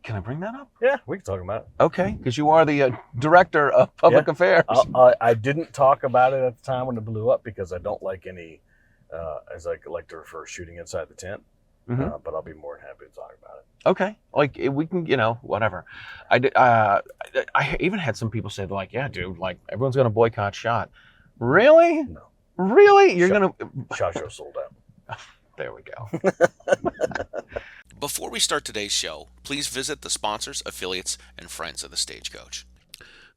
Can I bring that up? Yeah, we can talk about it. Okay, because you are the director of public affairs. I didn't talk about it at the time when it blew up because I don't like any, as I like to refer, shooting inside the tent. But I'll be more than happy to talk about it. Okay, like we can, whatever. I even had some people say, like, yeah, dude, like everyone's gonna boycott SHOT. Really? No. Really? You're gonna SHOT Show sold out. There we go. Before we start today's show, please visit the sponsors, affiliates, and friends of the Stagecoach.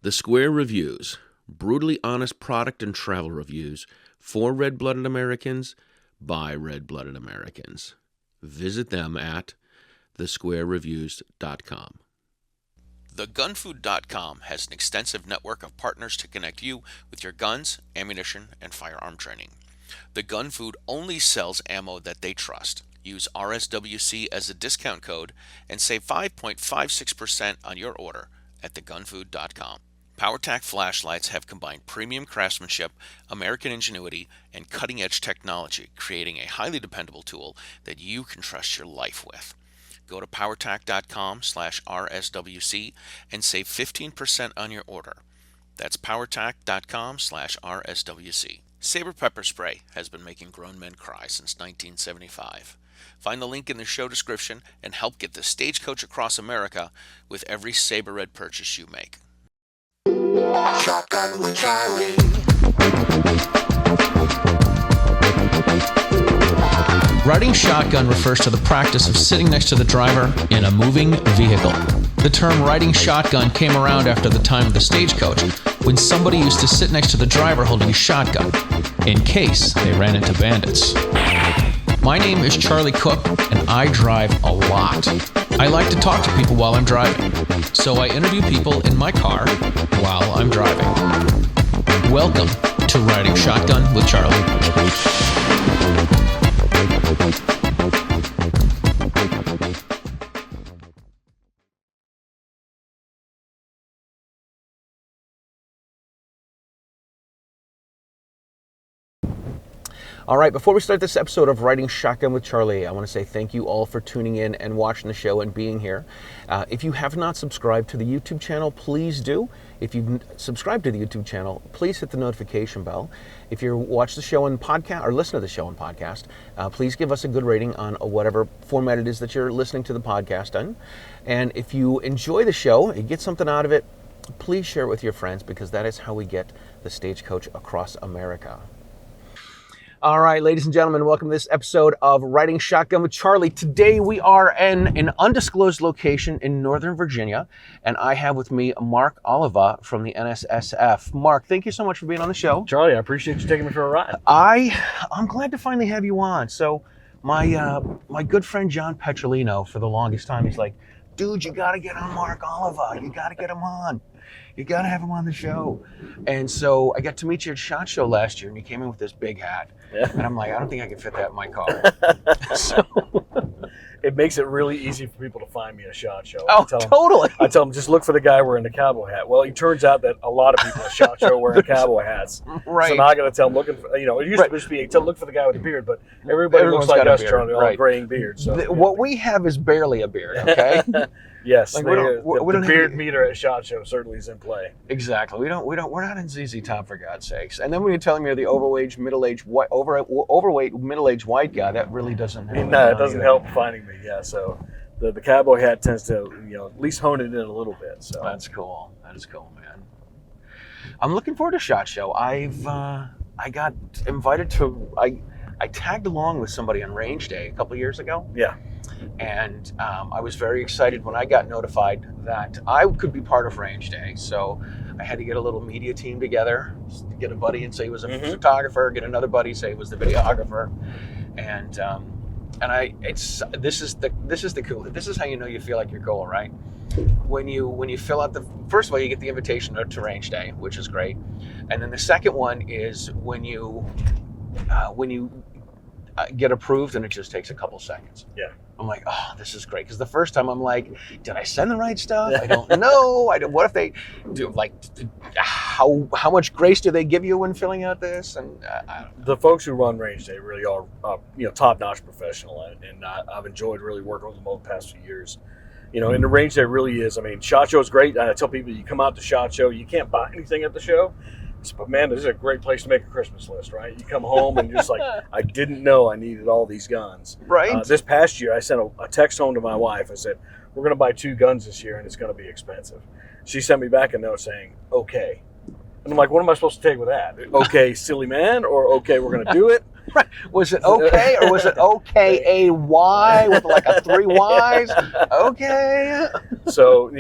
The Square Reviews, brutally honest product and travel reviews for red-blooded Americans by red-blooded Americans. Visit them at thesquarereviews.com. TheGunFood.com has an extensive network of partners to connect you with your guns, ammunition, and firearm training. The Gun Food only sells ammo that they trust. Use RSWC as a discount code and save 5.56% on your order at thegunfood.com. PowerTac flashlights have combined premium craftsmanship, American ingenuity, and cutting-edge technology, creating a highly dependable tool that you can trust your life with. Go to powertac.com/RSWC and save 15% on your order. That's powertac.com/RSWC. Sabre Pepper Spray has been making grown men cry since 1975. Find the link in the show description and help get the Stagecoach across America with every Sabre Red purchase you make. Shotgun with Charlie. Riding shotgun refers to the practice of sitting next to the driver in a moving vehicle. The term riding shotgun came around after the time of the Stagecoach, when somebody used to sit next to the driver holding a shotgun, in case they ran into bandits. My name is Charlie Cook, and I drive a lot. I like to talk to people while I'm driving, so I interview people in my car while I'm driving. Welcome to Riding Shotgun with Charlie. All right, before we start this episode of Riding Shotgun with Charlie, I want to say thank you all for tuning in and watching the show and being here. If you have not subscribed to the YouTube channel, please do. If you've subscribed to the YouTube channel, please hit the notification bell. If you watch the show on podcast or listen to the show on podcast, please give us a good rating on whatever format it is that you're listening to the podcast on. And if you enjoy the show, you get something out of it, please share it with your friends, because that is how we get the Stagecoach across America. All right, ladies and gentlemen, welcome to this episode of Riding Shotgun with Charlie. Today we are in an undisclosed location in Northern Virginia, and I have with me Mark Oliva from the NSSF. Mark, thank you so much for being on the show. Charlie, I appreciate you taking me for a ride. I'm glad to finally have you on. So my good friend John Petrolino, for the longest time, he's like, dude, you got to get on Mark Oliva. You got to get him on. You got to have him on the show. And so I got to meet you at SHOT Show last year, and you came in with this big hat. Yeah. And I'm like, I don't think I can fit that in my car. So it makes it really easy for people to find me at a SHOT Show. Totally. I tell them, just look for the guy wearing the cowboy hat. Well, it turns out that a lot of people at SHOT Show wearing cowboy hats. Right. So now I got to tell them, it used to just be, look for the guy with the beard, but everybody looks like us, Charlie, all graying beards. So, what we have is barely a beard, okay? Yes, like the beard meter at SHOT Show certainly is in play. Exactly. We're not in ZZ Top, for God's sakes. And then when you're telling me you're the overweight, middle-aged, middle-aged white guy, that really doesn't help. No, it doesn't help finding me. Yeah, so the cowboy hat tends to at least hone it in a little bit. So that's cool. That is cool, man. I'm looking forward to SHOT Show. I got invited to. I tagged along with somebody on Range Day a couple years ago. Yeah. And I was very excited when I got notified that I could be part of Range Day. So I had to get a little media team together, get a buddy and say he was a photographer, get another buddy say he was the videographer, and this is the cool. This is how you know you feel like you're cool, right? When you fill out first of all, you get the invitation to Range Day, which is great, and then the second one is when you get approved, and it just takes a couple seconds. Yeah. I'm like, oh, this is great. Because the first time I'm like, did I send the right stuff? I don't know. What if they do, like, how much grace do they give you when filling out this? And I don't know. The folks who run Range Day really are, top-notch professional, and I've enjoyed really working with them over the past few years. in the range there really is. I mean, SHOT Show is great. And I tell people, you come out to SHOT Show, you can't buy anything at the show. But man, this is a great place to make a Christmas list, right? You come home and you're just like, I didn't know I needed all these guns. Right. This past year, I sent a text home to my wife. I said, we're going to buy 2 guns this year, and it's going to be expensive. She sent me back a note saying, okay. And I'm like, what am I supposed to take with that? Okay, silly man, or okay, we're going to do it? Right. Was it okay, or was it OKAY with like a 3 Ys? Okay. So,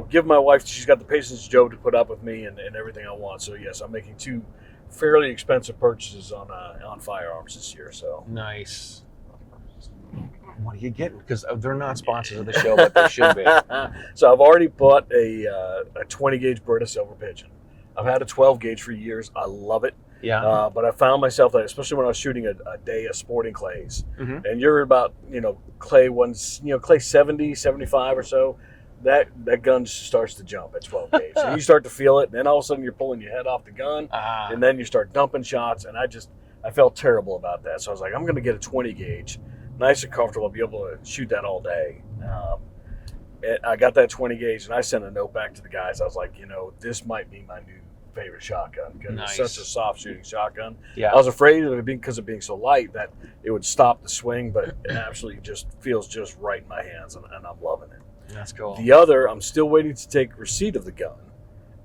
give my wife, she's got the patience, Joe, to put up with me and everything I want. So, yes, I'm making 2 fairly expensive purchases on firearms this year. So Nice. What are you getting? Because they're not sponsors of the show, but they should be. So I've already bought a 20 gauge Beretta Silver Pigeon. I've had a 12 gauge for years. I love it. Yeah. But I found myself that, especially when I was shooting a day of sporting clays, and you're about, clay ones, clay 70, 75 or so, that gun starts to jump at 12 gauge. So you start to feel it, and then all of a sudden you're pulling your head off the gun, and then you start dumping shots, and I felt terrible about that. So I was like, I'm going to get a 20 gauge, nice and comfortable, be able to shoot that all day. I got that 20 gauge, and I sent a note back to the guys. I was like, this might be my new favorite shotgun because Nice. It's such a soft shooting shotgun. Yeah. I was afraid of it because of being so light that it would stop the swing, but it absolutely just feels just right in my hands, and I'm loving it. That's cool. The other, I'm still waiting to take receipt of the gun,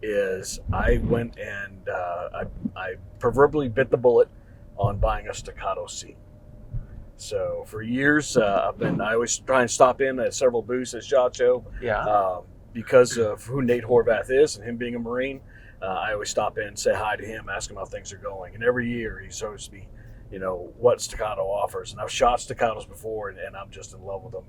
is I went and I proverbially bit the bullet on buying a Staccato C. So for years, I always try and stop in at several booths at SHOT Show. Yeah. Because of who Nate Horvath is and him being a Marine, I always stop in, say hi to him, ask him how things are going. And every year he shows me, what Staccato offers. And I've shot Staccatos before, and I'm just in love with them.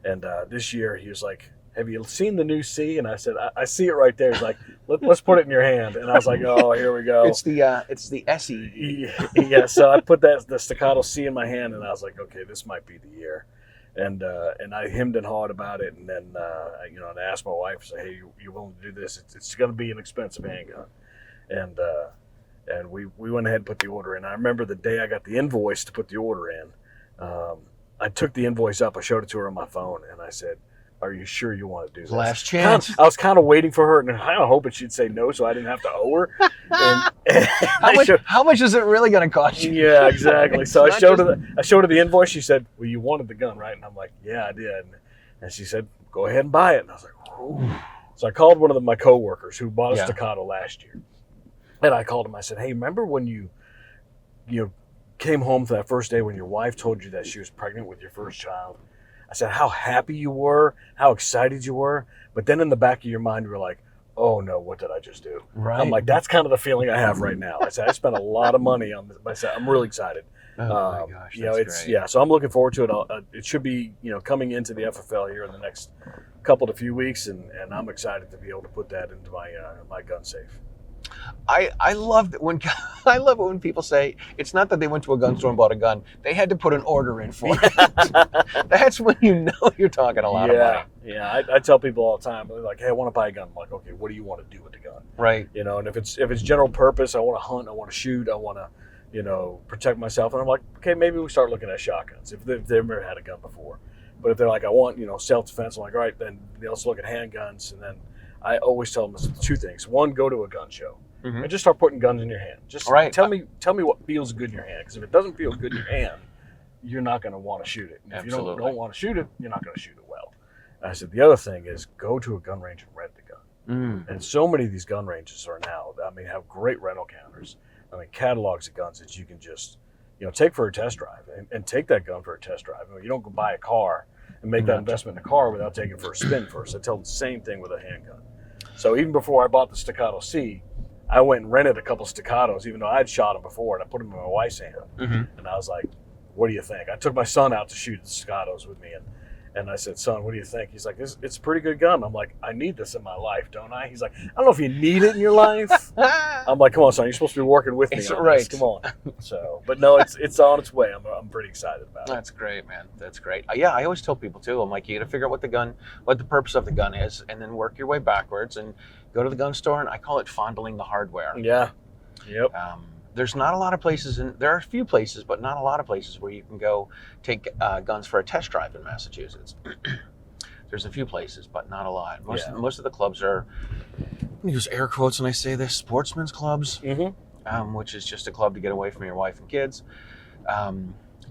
And this year he was like, have you seen the new C? And I said, I see it right there. He's like, let's put it in your hand. And I was like, oh, here we go. It's the SE. Yeah, so I put the Staccato C in my hand, and I was like, okay, this might be the year. And I hemmed and hawed about it, and then I asked my wife, I said, hey, you willing to do this? It's going to be an expensive handgun. And we went ahead and put the order in. I remember the day I got the invoice to put the order in. I took the invoice up, I showed it to her on my phone, and I said, are you sure you want to do this? Last chance. I was kind of waiting for her, and I kind of hoping she'd say no so I didn't have to owe her. How much is it really going to cost you? Yeah, exactly. So I showed her the invoice. She said, well, you wanted the gun, right? And I'm like, yeah, I did. And she said, go ahead and buy it. And I was like, ooh. So I called one of my coworkers who bought a Staccato last year. And I called him. I said, hey, remember when you came home for that first day when your wife told you that she was pregnant with your first child? I said, how happy you were, how excited you were. But then in the back of your mind, you were like, oh no, what did I just do? Right. I'm like, that's kind of the feeling I have right now. I said, I spent a lot of money on this. I said, I'm really excited. Oh my gosh, that's great. So I'm looking forward to it. It should be, coming into the FFL here in the next couple to few weeks, and I'm excited to be able to put that into my gun safe. I love it when people say it's not that they went to a gun store and bought a gun; they had to put an order in for it. That's when you know you're talking a lot of money. Yeah, I tell people all the time, they're like, "Hey, I want to buy a gun." I'm like, "Okay, what do you want to do with the gun?" Right. And if it's general purpose, I want to hunt, I want to shoot, I want to, protect myself, and I'm like, okay, maybe we start looking at shotguns if they've never had a gun before. But if they're like, I want, self-defense, I'm like, all right, then let's look at handguns, and then I always tell them 2 things. One, go to a gun show and just start putting guns in your hand. Just tell me what feels good in your hand. Because if it doesn't feel good in your hand, you're not going to want to shoot it. And if you don't want to shoot it, you're not going to shoot it well. And I said, the other thing is go to a gun range and rent the gun. And so many of these gun ranges are now, have great rental counters. Catalogs of guns that you can just, take for a test drive and take that gun for a test drive. You don't go buy a car and make that investment in a car without taking it for a spin first. I tell the same thing with a handgun. So even before I bought the Staccato C, I went and rented a couple Staccatos, even though I'd shot them before, and I put them in my wife's hand. And I was like, what do you think? I took my son out to shoot the Staccatos with me, and I said, son, what do you think? He's like, it's a pretty good gun. I'm like, I need this in my life, don't I? He's like, I don't know if you need it in your life. I'm like, come on, son, you're supposed to be working with me on this. Come on. So, but no, it's on its way. I'm pretty excited about it. That's great, man. That's great. Yeah, I always tell people too. I'm like, you got to figure out what the purpose of the gun is, and then work your way backwards and go to the gun store. And I call it fondling the hardware. Yeah. Yep. there's not a lot of places, there are a few places, but not a lot of places where you can go take guns for a test drive in Massachusetts. There's a few places, but not a lot. Most of the clubs are, I'm gonna use air quotes when I say this, sportsmen's clubs, which is just a club to get away from your wife and kids.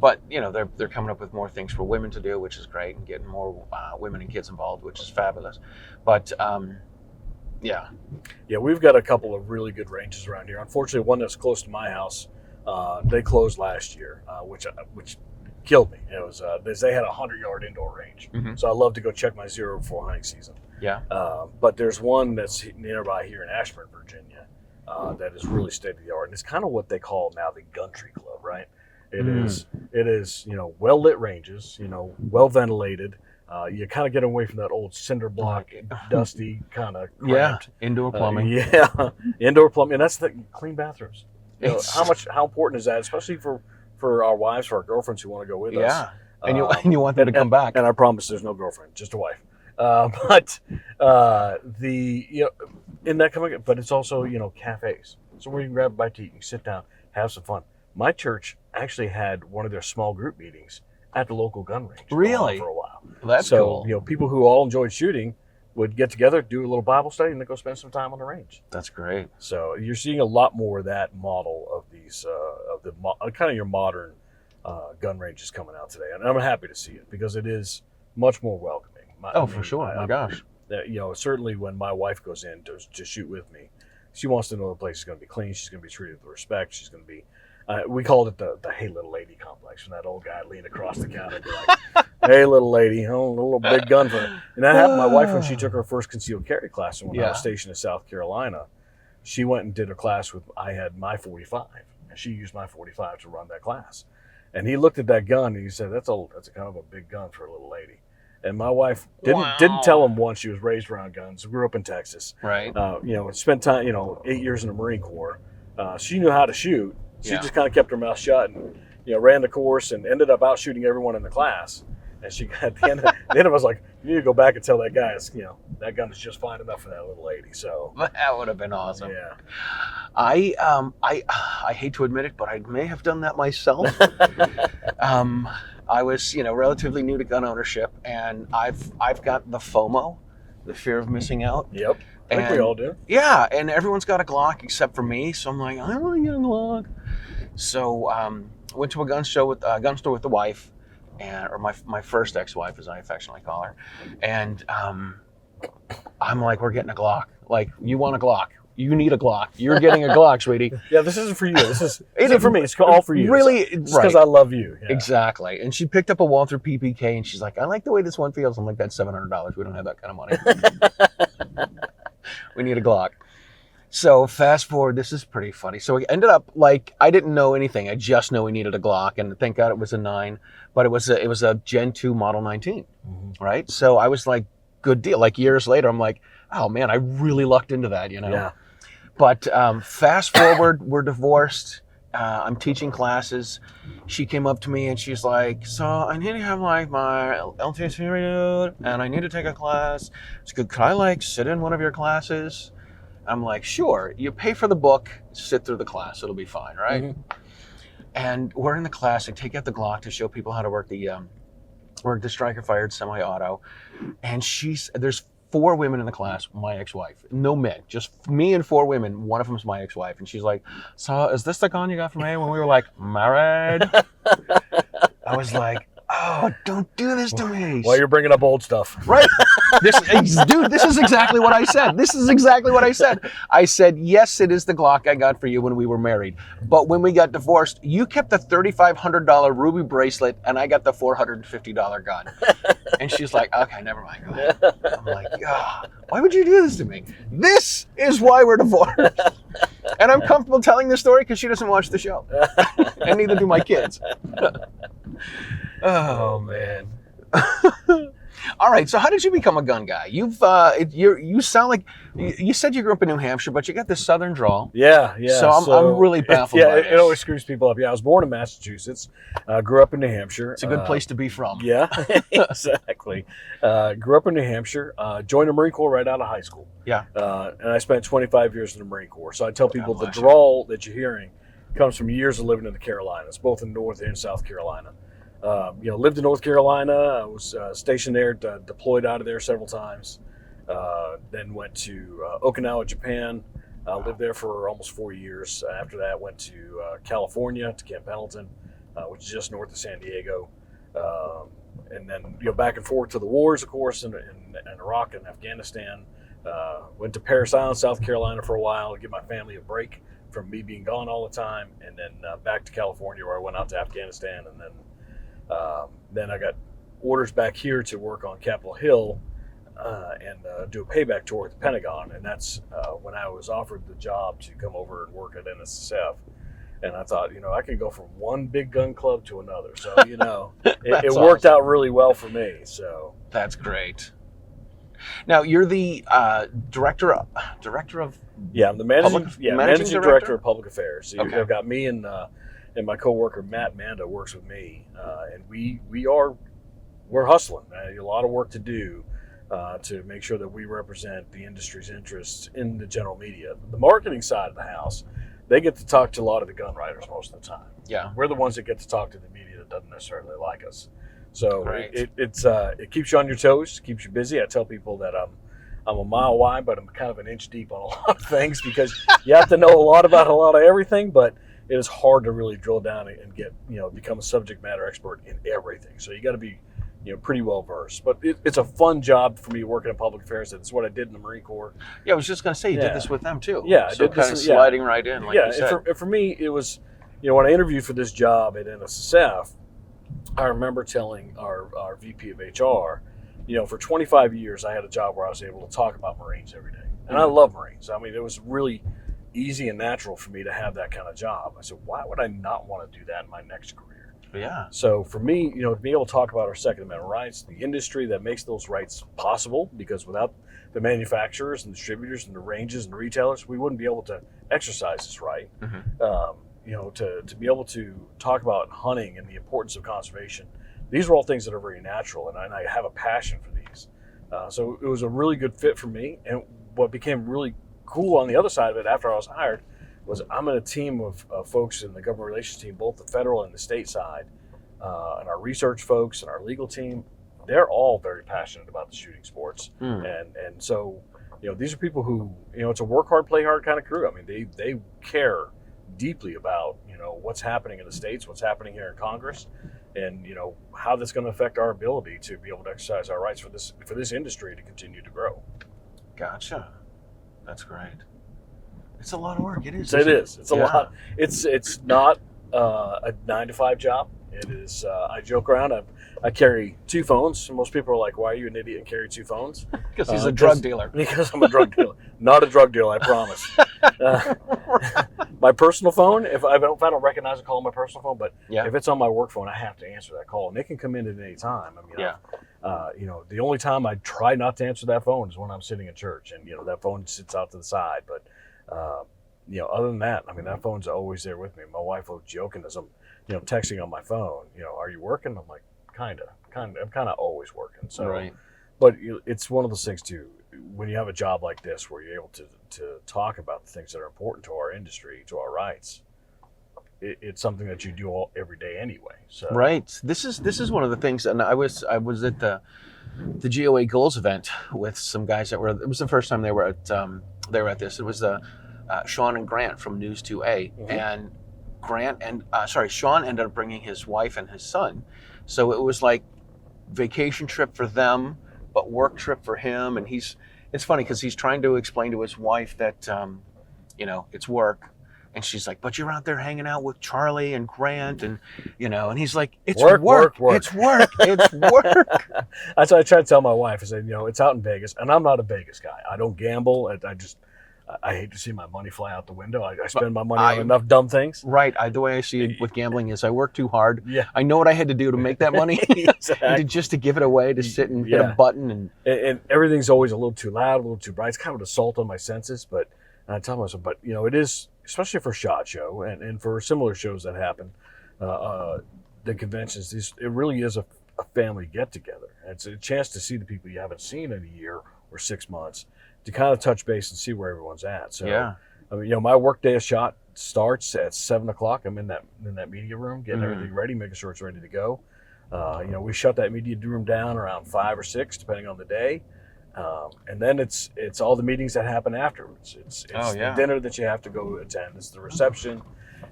But they're coming up with more things for women to do, which is great, and getting more women and kids involved, which is fabulous. But yeah, we've got a couple of really good ranges around here. Unfortunately, one that's close to my house, they closed last year, which killed me. It was they had a 100-yard indoor range, so I love to go check my 0 before hunting season. Yeah. But there's one that's nearby here in Ashburn, Virginia, that is really state of the art, and it's kind of what they call now the Country Club, right? It is well lit ranges, well ventilated. You kind of get away from that old cinder block, dusty kind of cramped. Indoor plumbing. Indoor plumbing, and that's the clean bathrooms. How important is that, especially for our wives, for our girlfriends who want to go with us? And you want them to come back. And I promise there's no girlfriend, just a wife. But it's also cafes. So where you can grab a bite to eat, you can sit down, have some fun. My church actually had one of their small group meetings at the local gun range. Really? For a while. That's cool. So people who all enjoyed shooting would get together, do a little Bible study, and then go spend some time on the range. That's great. So you're seeing a lot more of that model of these kind of your modern gun ranges coming out today, and I'm happy to see it because it is much more welcoming. For sure. My gosh. Certainly when my wife goes in to shoot with me, she wants to know the place is going to be clean. She's going to be treated with respect. She's going to be. We called it the "Hey Little Lady" complex. When that old guy leaned across the counter and be like, "Hey Little Lady," a little big gun for her. And that happened to my wife when she took her first concealed carry class. And when I was stationed in South Carolina, she went and did a class with. I had my .45, and she used my .45 to run that class. And he looked at that gun and he said, "That's a kind of a big gun for a little lady." And my wife didn't tell him once. She was raised around guns. Grew up in Texas. Right. Spent time 8 years in the Marine Corps. She knew how to shoot. She just kind of kept her mouth shut and, ran the course and ended up out shooting everyone in the class. And she at the end of it was like, you need to go back and tell that guy, that gun is just fine enough for that little lady. So that would have been awesome. Yeah. I hate to admit it, but I may have done that myself. I was, relatively new to gun ownership, and I've got the FOMO, the fear of missing out. Yep. I think we all do. Yeah, and everyone's got a Glock except for me, so I'm like, I want to get a Glock. So went to a gun store with the wife, or my first ex-wife, as I affectionately call her, and I'm like, we're getting a Glock. Like, you want a Glock? You need a Glock. You're getting a Glock, sweetie. Yeah, this isn't for you. This isn't for me. It's all for you. Really, it's because I love you. Yeah. Exactly. And she picked up a Walther PPK, and she's like, I like the way this one feels. I'm like, that's $700. We don't have that kind of money. We need a Glock. So fast forward, this is pretty funny. So we ended up I didn't know anything. I just know we needed a Glock, and thank God it was a 9, but it was a Gen 2 Model 19, right? So I was like, good deal. Like years later, I'm like, oh man, I really lucked into that, Yeah. But fast forward, we're divorced. I'm teaching classes. She came up to me and she's like, so I need to have my LTC renewed, and I need to take a class. Could I sit in one of your classes? I'm like, sure. You pay for the book, sit through the class. It'll be fine, right? And we're in the class. I take out the Glock to show people how to work the striker-fired semi-auto. And there's 4 women in the class, my ex-wife. No men, just me and 4 women. One of them's my ex-wife. And she's like, so is this the gun you got from me when we were married? I was like, oh, don't do this to me. Well, you're bringing up old stuff. Right? This is exactly what I said. I said, yes, it is the Glock I got for you when we were married. But when we got divorced, you kept the $3,500 ruby bracelet, and I got the $450 gun. And she's like, okay, never mind. Go ahead. I'm like, why would you do this to me? This is why we're divorced. And I'm comfortable telling this story because she doesn't watch the show. And neither do my kids. Oh, man. All right, so how did you become a gun guy? You sound like you said you grew up in New Hampshire, but you got this southern drawl. Yeah. So I'm really baffled by this. It always screws people up. Yeah, I was born in Massachusetts, grew up in New Hampshire. It's a good place to be from. Yeah, exactly. Grew up in New Hampshire, joined the Marine Corps right out of high school. Yeah. And I spent 25 years in the Marine Corps. So I tell people the drawl that you're hearing comes from years of living in the Carolinas, both in North and South Carolina. Lived in North Carolina. I was stationed there, deployed out of there several times. Then went to Okinawa, Japan. Lived there for almost 4 years. After that, went to California, to Camp Pendleton, which is just north of San Diego. And then back and forth to the wars, of course, in Iraq and Afghanistan. Went to Parris Island, South Carolina for a while to give my family a break from me being gone all the time, and then back to California where I went out to Afghanistan, and then I got orders back here to work on Capitol Hill and do a payback tour at the Pentagon, and that's when I was offered the job to come over and work at NSSF. And I thought, I could go from one big gun club to another. So, it worked out really well for me. So that's great. Now you're the director of I'm the managing director of public affairs. So okay. You've got me and my coworker Matt Manda works with me, and we're hustling. A lot of work to do to make sure that we represent the industry's interests in the general media. The marketing side of the house, they get to talk to a lot of the gun writers most of the time. Yeah, we're the ones that get to talk to the media that doesn't necessarily like us. So it keeps you on your toes, keeps you busy. I tell people that I'm a mile wide, but I'm kind of an inch deep on a lot of things because you have to know a lot about a lot of everything, but it is hard to really drill down and get, become a subject matter expert in everything. So you got to be, pretty well versed. But it's a fun job for me working in public affairs. It's what I did in the Marine Corps. Yeah, I was just going to say you did this with them too. Yeah, so kind of sliding right in. Like you said. And for me, it was, when I interviewed for this job at NSSF, I remember telling our VP of HR, for 25 years I had a job where I was able to talk about Marines every day. And I love Marines. I mean, it was really easy and natural for me to have that kind of job. I said, why would I not want to do that in my next career? Yeah. So for me, to be able to talk about our Second Amendment rights, the industry that makes those rights possible, because without the manufacturers and distributors and the ranges and the retailers, we wouldn't be able to exercise this right. Mm-hmm. To be able to talk about hunting and the importance of conservation, these are all things that are very natural, and I have a passion for these. So it was a really good fit for me. And what became really cool on the other side of it after I was hired was I'm in a team of folks in the government relations team, both the federal and the state side, and our research folks and our legal team. They're all very passionate about the shooting sports. And so, these are people who, it's a work hard, play hard kind of crew. I mean, they care deeply about, what's happening in the states, what's happening here in Congress, and, how that's going to affect our ability to be able to exercise our rights for this industry to continue to grow. Gotcha. That's great. It's a lot of work. It is. It is. It's a lot. It's not a 9-to-5 job. It is. I joke around. I carry 2 phones. Most people are like, "Why are you an idiot and carry 2 phones?" Because he's a drug dealer. Because I'm a drug dealer. Not a drug dealer, I promise. My personal phone, if I don't recognize a call on my personal phone, but if it's on my work phone, I have to answer that call, and it can come in at any time. I mean, the only time I try not to answer that phone is when I'm sitting in church, and that phone sits out to the side. But other than that, I mean, that phone's always there with me. My wife will joking as I'm, texting on my phone. Are you working? I'm like, kind of. I'm kind of always working. So, right. But it's one of those things too. When you have a job like this, where you're able to talk about the things that are important to our industry, to our rights, it's something that you do every day anyway. So right. This is one of the things, and I was at the GOA Goals event with some guys that were. It was the first time they were at this. It was Sean and Grant from News 2A, mm-hmm. and Sean ended up bringing his wife and his son, so it was like vacation trip for them, but work trip for him. And it's funny because he's trying to explain to his wife that it's work, and she's like, but you're out there hanging out with Charlie and Grant, and and he's like, it's work. It's work. It's work. That's what I try to tell my wife. I said, it's out in Vegas, and I'm not a Vegas guy. I don't gamble. I hate to see my money fly out the window. I spend my money on enough dumb things. Right. The way I see it with gambling is I work too hard. Yeah. I know what I had to do to make that money. Exactly. Just to give it away, to sit and hit a button. And everything's always a little too loud, a little too bright. It's kind of an assault on my senses. But I tell myself, it is, especially for SHOT Show and for similar shows that happen, the conventions, it really is a family get-together. It's a chance to see the people you haven't seen in a year or 6 months, to kind of touch base and see where everyone's at. So, I mean, my work day of SHOT starts at 7 o'clock. I'm in that media room, getting everything ready, making sure it's ready to go. We shut that media room down around 5 or 6, depending on the day. And then it's all the meetings that happen afterwards. It's the dinner that you have to go attend. It's the reception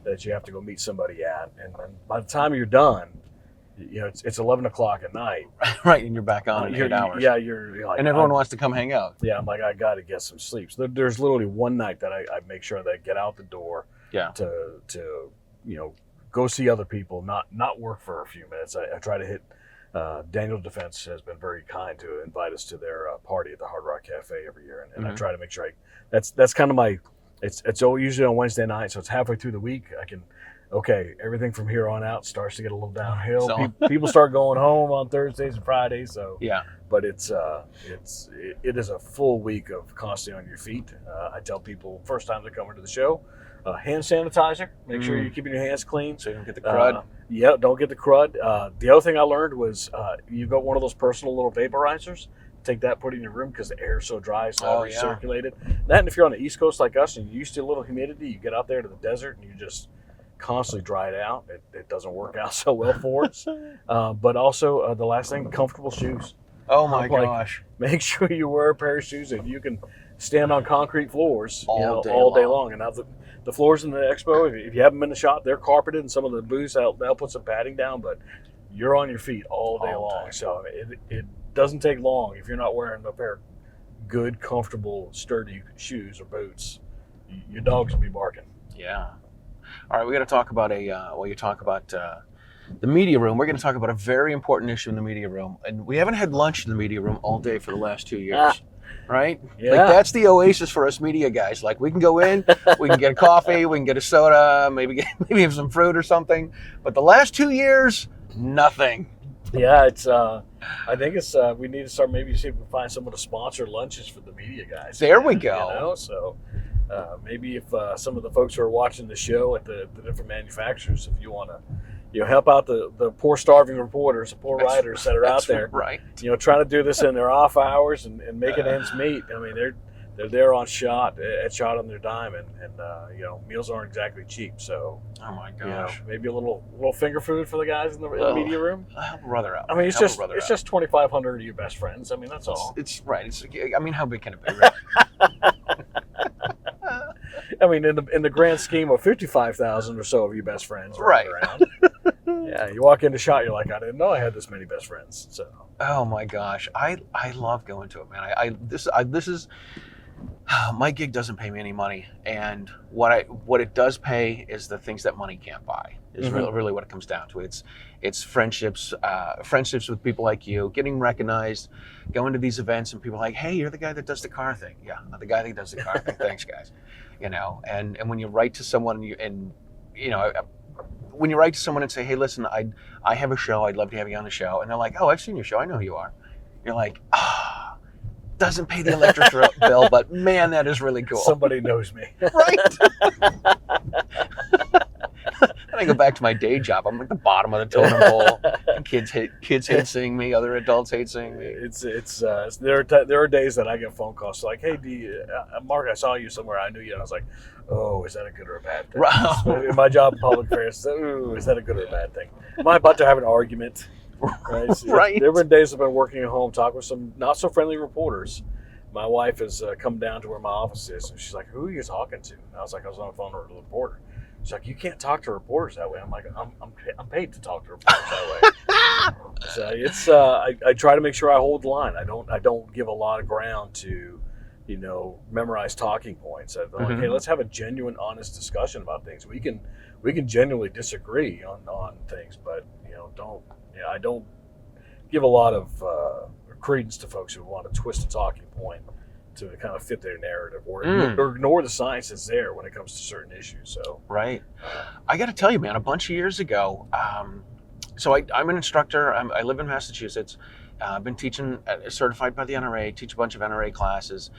that you have to go meet somebody at. And then by the time you're done, it's 11 o'clock at night. Right, and you're back on in 8 hours. Yeah, you're like, and everyone wants to come hang out. Yeah, I'm like, I got to get some sleep. So there's literally one night that I make sure that I get out the door to go see other people, not work for a few minutes. I try to hit. Daniel Defense has been very kind to invite us to their party at the Hard Rock Cafe every year, and I try to make sure that's kind of my. It's usually on Wednesday night, so it's halfway through the week. I can. Okay, everything from here on out starts to get a little downhill. So, people start going home on Thursdays and Fridays. So but it is a full week of constantly on your feet. I tell people first time they come into the show, hand sanitizer. Make sure you're keeping your hands clean so you don't get the crud. Don't get the crud. The other thing I learned was you got one of those personal little vaporizers. Take that, put it in your room because the air is so dry, it's not recirculated. That, and if you're on the East Coast like us and you're used to a little humidity, you get out there to the desert and you just constantly dry it out. It doesn't work out so well for us. But also the last thing, comfortable shoes. Oh my gosh! Make sure you wear a pair of shoes that you can stand on concrete floors all day long. And now the floors in the expo, if you haven't been to the shop, they're carpeted, and some of the booths they'll put some padding down, but you're on your feet all day long. So it doesn't take long if you're not wearing a pair of good, comfortable, sturdy shoes or boots. Your dogs will be barking. Yeah. All right, we got to talk about you talk about the media room. We're going to talk about a very important issue in the media room, and we haven't had lunch in the media room all day for the last 2 years, right? Yeah. Like that's the oasis for us media guys. Like we can go in, we can get a coffee, we can get a soda, maybe have some fruit or something. But the last 2 years, nothing. Yeah, it's. I think it's. We need to start maybe see if we can find someone to sponsor lunches for the media guys. There we go. So. Maybe if some of the folks who are watching the show at the different manufacturers, if you want to, help out the poor starving reporters, the poor writers that are out there, right? Trying to do this in their off hours and making ends meet. I mean, they're there on shot on their dime, and meals aren't exactly cheap. So, oh my gosh, maybe a little finger food for the guys in the media room. Help a brother out. I mean, it's just 2,500 of your best friends. I mean, that's all. It's right. I mean, how big can it be? Really? I mean, in the grand scheme of 55,000 or so of your best friends, right around. Yeah, you walk into shot, you're like, I didn't know I had this many best friends. So, oh my gosh, I love going to it, man. This is my gig doesn't pay me any money, and what it does pay is the things that money can't buy. Is really what it comes down to. It's friendships with people like you, getting recognized, going to these events, and people are like, hey, you're the guy that does the car thing. Yeah, I'm the guy that does the car thing. Thanks, guys. And when you write to someone when you write to someone and say, hey, listen, I have a show, I'd love to have you on the show, and they're like, oh, I've seen your show, I know who you are. You're like, doesn't pay the electric bill, but man, that is really cool. Somebody knows me. Right? Then I go back to my day job. I'm like the bottom of the totem pole. Kids hate seeing me. Other adults hate seeing me. There are days that I get phone calls like, hey, Mark, I saw you somewhere. I knew you. And I was like, oh, is that a good or a bad thing? Right. In my job in public affairs, ooh, is that a good or a bad thing? Am I about to have an argument? Right. Right. There have been days I've been working at home, talking with some not so friendly reporters. My wife has come down to where my office is, and she's like, who are you talking to? And I was like, I was on the phone with a reporter. She's like, you can't talk to reporters that way. I'm like, I'm paid to talk to reporters that way. So it's I try to make sure I hold the line. I don't give a lot of ground to, memorize talking points. I'm like, hey, let's have a genuine, honest discussion about things. We can genuinely disagree on things, but I don't give a lot of credence to folks who want to twist a talking point to kind of fit their narrative or ignore the science that's there when it comes to certain issues. So right. I got to tell you, man, a bunch of years ago, so I'm an instructor. I live in Massachusetts. I've been teaching, certified by the NRA, teach a bunch of NRA classes.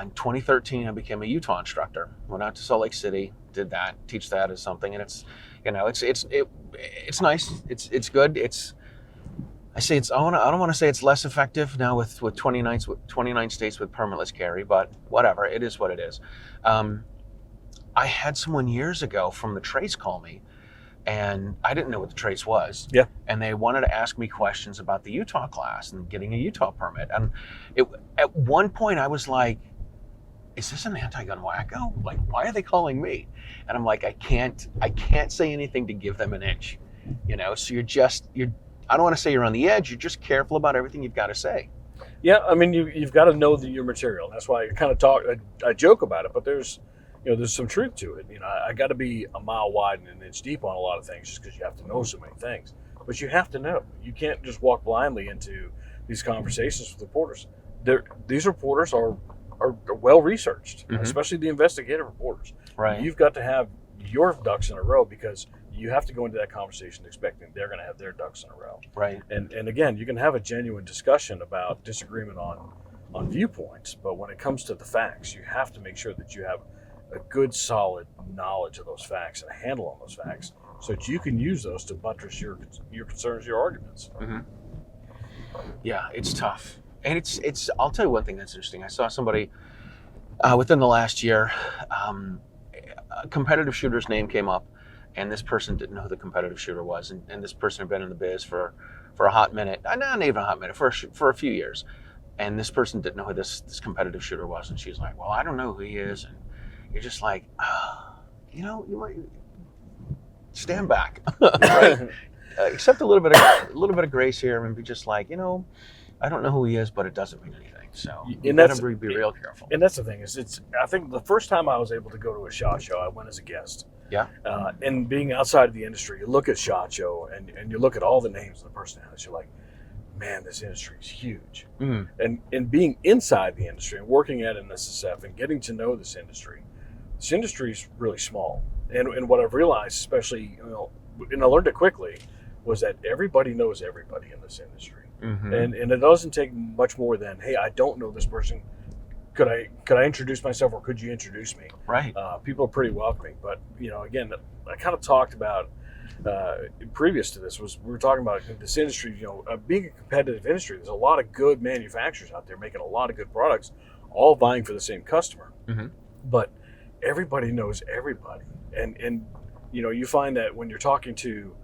In 2013, I became a Utah instructor. Went out to Salt Lake City, did that, teach that as something, and it's nice. It's good. I don't want to say it's less effective now with 29 states with permitless carry, but whatever. It is what it is. I had someone years ago from the Trace call me, and I didn't know what the Trace was. Yeah. And they wanted to ask me questions about the Utah class and getting a Utah permit. And at one point I was like, is this an anti-gun wacko? Like, why are they calling me? And I'm like, I can't say anything to give them an inch, you know? So I don't want to say you're on the edge. You're just careful about everything you've got to say. Yeah, I mean, you've got to know your material. That's why I kind of I joke about it, but there's some truth to it. I got to be a mile wide and an inch deep on a lot of things just because you have to know so many things. But you have to know. You can't just walk blindly into these conversations with reporters. These reporters are well researched, especially the investigative reporters. Right. You've got to have your ducks in a row because you have to go into that conversation expecting they're going to have their ducks in a row. Right. And again, you can have a genuine discussion about disagreement on viewpoints, but when it comes to the facts, you have to make sure that you have a good, solid knowledge of those facts and a handle on those facts so that you can use those to buttress your concerns, your arguments. Mm-hmm. Yeah, it's tough. And it's. I'll tell you one thing that's interesting. I saw somebody within the last year, a competitive shooter's name came up, and this person didn't know who the competitive shooter was, and this person had been in the biz for a hot minute, not even a hot minute, for a few years, and this person didn't know who this competitive shooter was, and she's like, well, I don't know who he is, and you're just like, you might stand back, right? Accept a little bit of grace here, and be just like, I don't know who he is, but it doesn't mean anything. So you got to be real careful. And that's the thing is, I think the first time I was able to go to a SHOT Show, I went as a guest. Yeah. And being outside of the industry, you look at SHOT Show and you look at all the names of the personalities. You're like, man, this industry is huge. Mm. And being inside the industry and working at NSSF and getting to know this industry is really small. And what I've realized, especially, and I learned it quickly, was that everybody knows everybody in this industry. Mm-hmm. And it doesn't take much more than, hey, I don't know this person. Could I introduce myself, or could you introduce me? Right. People are pretty welcoming. But, again, I kind of talked about previous to this was we were talking about this industry, being a competitive industry. There's a lot of good manufacturers out there making a lot of good products, all vying for the same customer. Mm-hmm. But everybody knows everybody. And you find that when you're talking to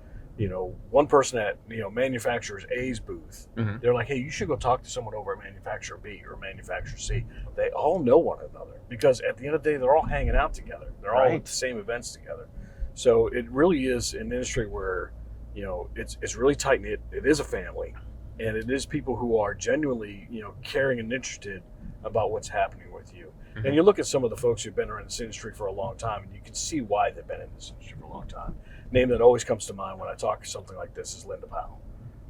one person at, manufacturer A's booth, mm-hmm. they're like, hey, you should go talk to someone over at manufacturer B or manufacturer C. They all know one another because at the end of the day, they're all hanging out together. They're all at the same events together. So it really is an industry where, it's really tight-knit. It is a family, and it is people who are genuinely, caring and interested about what's happening with you. Mm-hmm. And you look at some of the folks who've been around this industry for a long time, and you can see why they've been in this industry for a long time. Name that always comes to mind when I talk something like this is Linda Powell.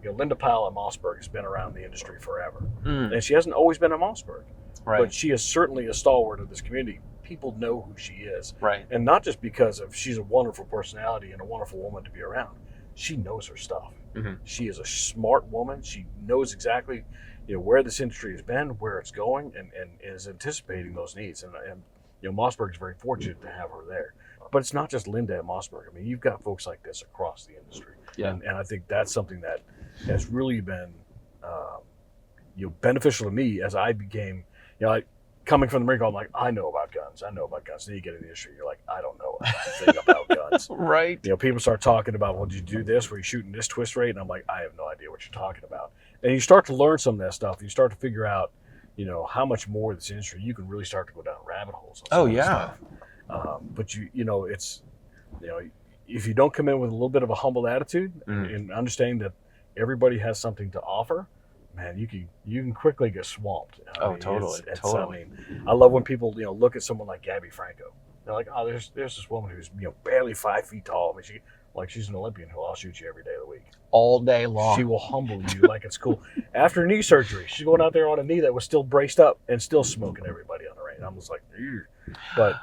Linda Powell at Mossberg has been around the industry forever. Mm. And she hasn't always been at Mossberg. Right. But she is certainly a stalwart of this community. People know who she is. Right. And not just because she's a wonderful personality and a wonderful woman to be around. She knows her stuff. Mm-hmm. She is a smart woman. She knows exactly where this industry has been, where it's going, and is anticipating those needs. And Mossberg is very fortunate to have her there. But it's not just Linda at Mossberg. I mean, you've got folks like this across the industry. Yeah. And I think that's something that has really been beneficial to me as I became, coming from the Marine Corps, I'm like, I know about guns. Then you get in the industry, you're like, I don't know anything about guns. Right. People start talking about, well, did you do this? Were you shooting this twist rate? And I'm like, I have no idea what you're talking about. And you start to learn some of that stuff. You start to figure out, how much more of this industry, you can really start to go down rabbit holes. Oh, yeah. But it's, if you don't come in with a little bit of a humble attitude and understanding that everybody has something to offer, man, you can quickly get swamped. Totally. Totally. I love when people look at someone like Gabby Franco. They're like, oh, there's this woman who's barely 5 feet tall. I mean, she's an Olympian who I'll shoot you every day of the week. All day long. She will humble you like it's cool. After knee surgery, she's going out there on a knee that was still braced up and still smoking everybody on the range. I'm just like, ew. But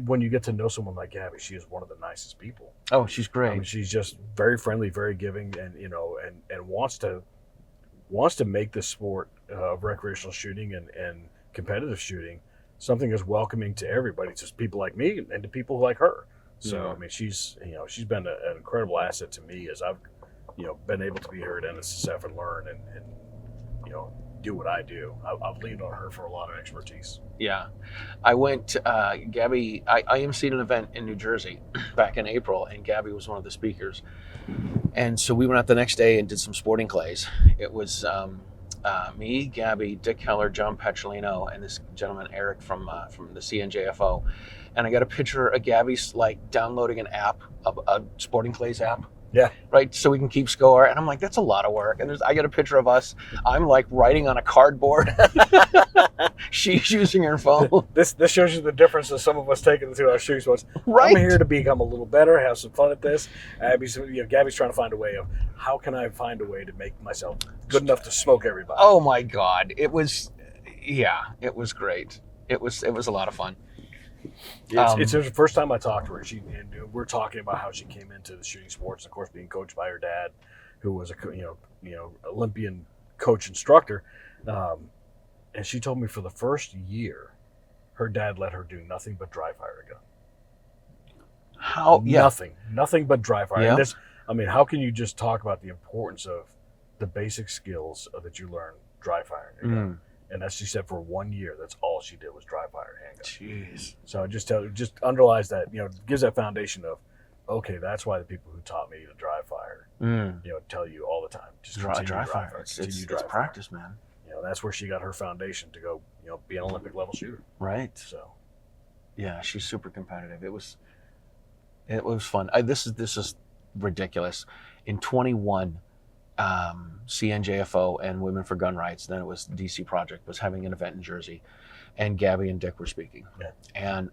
when you get to know someone like Gabby, she is one of the nicest people. Oh, she's great. I mean, she's just very friendly, very giving, and and wants to make the sport of recreational shooting and competitive shooting something that's welcoming to everybody, to people like me and to people like her. So I mean, she's been an incredible asset to me as I've been able to be here at NSSF and learn and do what I do. I've leaned on her for a lot of expertise. Yeah. I went, Gabby, I emceed an event in New Jersey back in April, and Gabby was one of the speakers. And so we went out the next day and did some sporting clays. It was me, Gabby, Dick Keller, John Petrolino, and this gentleman, Eric, from the CNJFO. And I got a picture of Gabby's like downloading an app, a sporting clays app. Yeah. Right. So we can keep score. And I'm like, that's a lot of work. And I got a picture of us. I'm like writing on a cardboard. She's using her phone. This shows you the difference of some of us taking it to our shooting sports. Right. I'm here to become a little better, have some fun at this. Gabby's trying to find a way of how can I find a way to make myself good enough to smoke everybody. Oh my God. It was great. It was a lot of fun. It's the first time I talked to her. We're talking about how she came into the shooting sports, of course, being coached by her dad, who was a Olympian coach instructor, and she told me for the first year, her dad let her do nothing but dry fire a gun. How? Yeah. Nothing but dry fire. Yeah. And how can you just talk about the importance of the basic skills that you learn dry firing a gun? And as she said, for 1 year, that's all she did was dry fire handgun. Jeez. So just underlies that, gives that foundation of, okay, that's why the people who taught me to dry fire, tell you all the time, just dry fire. It's practice, man. That's where she got her foundation to go, be an Olympic level shooter. Right. So, yeah, she's super competitive. It was fun. This is ridiculous. In 21. CNJFO and Women for Gun Rights, then it was DC Project, was having an event in Jersey, and Gabby and Dick were speaking. Yeah. And